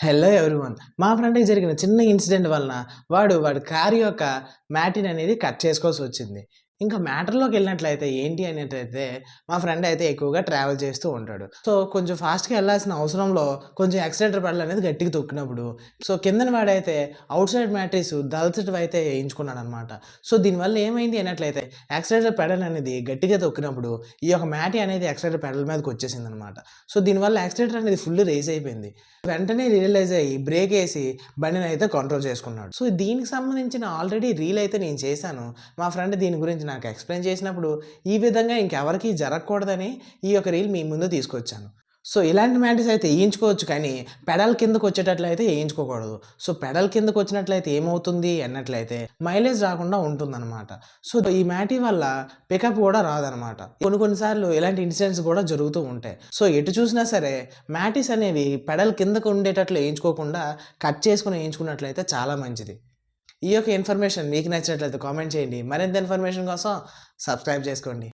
Hello everyone. మా ఫ్రెండ్‌కి జరిగిన చిన్న ఇన్సిడెంట్ వలన వాడి కారు యొక్క మ్యాటిన్ అనేది కట్ చేసుకోవాల్సొచ్చింది. ఇంకా మ్యాటర్‌లోకెళ్ళినట్లయితే ఏంటి అనేటైతే మా ఫ్రెండ్ అయితే ఎక్కువగా ట్రావెల్ చేస్తూ ఉంటాడు. సో, కొంచెం ఫాస్ట్‌గా ఎళ్ళాల్సిన అవసరంలో కొంచెం యాక్సిలరేటర్ పెడల్ అనేది గట్టిగా తొక్కినప్పుడు కిందన వాడైతే ఔట్ సైడ్ మ్యాట్రిక్స్ దళసరివైతే ఏయించుకున్నాడనమాట. దీనివల్ల ఏమైంది అన్నట్లయితే యాక్సిలరేటర్ పెడల్ అనేది గట్టిగా తొక్కినప్పుడు ఈ యొక్క మ్యాటి అనేది యాక్సిలరేటర్ పెడల్ మీదకొచ్చేసిందనమాట. దీనివల్ల యాక్సిలరేటర్ అనేది ఫుల్ రైజ్ అయిపోయింది. వెంటనే రియలైజ్ అయ్యి బ్రేకేసి బండినైతే కంట్రోల్ చేసుకున్నాడు. దీనికి సంబంధించిన ఆల్రెడీ రీల్ అయితే నేను చేశాను. మా ఫ్రెండ్ దీని గురించి నాకు ఎక్స్‌ప్లెయిన్ చేసినప్పుడు ఈ విధంగా ఇంకెవరికీ జరగకూడదని ఈ యొక్క రీల్ మీ ముందు తీసుకొచ్చాను. ఇలాంటి మ్యాటిస్ అయితే ఏయించుకోవచ్చు కానీ పెడల్ కిందకొచ్చేటట్లయితే ఏయించుకోకూడదు. పెడల్ కిందకొచ్చినట్లయితే ఏమవుతుంది అన్నట్లయితే మైలేజ్ రాకుండా ఉంటుందనమాట. ఈ మ్యాటి వల్ల పికప్ కూడా రాదనమాట. కొన్ని కొన్ని సార్లు ఇలాంటి ఇన్సిడెంట్స్ కూడా జరుగుతూ ఉంటాయి. ఎటు చూసినా సరే మ్యాటిస్ అనేవి పెడల్ కిందకు ఉండేటట్లు ఏయించుకోకుండా కట్ చేసుకొని ఏయించుకున్నట్లయితే చాలా మంచిది. ఈ యొక్క ఇన్ఫర్మేషన్ మీకు నచ్చినట్లయితే కామెంట్ చేయండి. మరింత ఇన్ఫర్మేషన్ కోసం సబ్స్క్రైబ్ చేసుకోండి.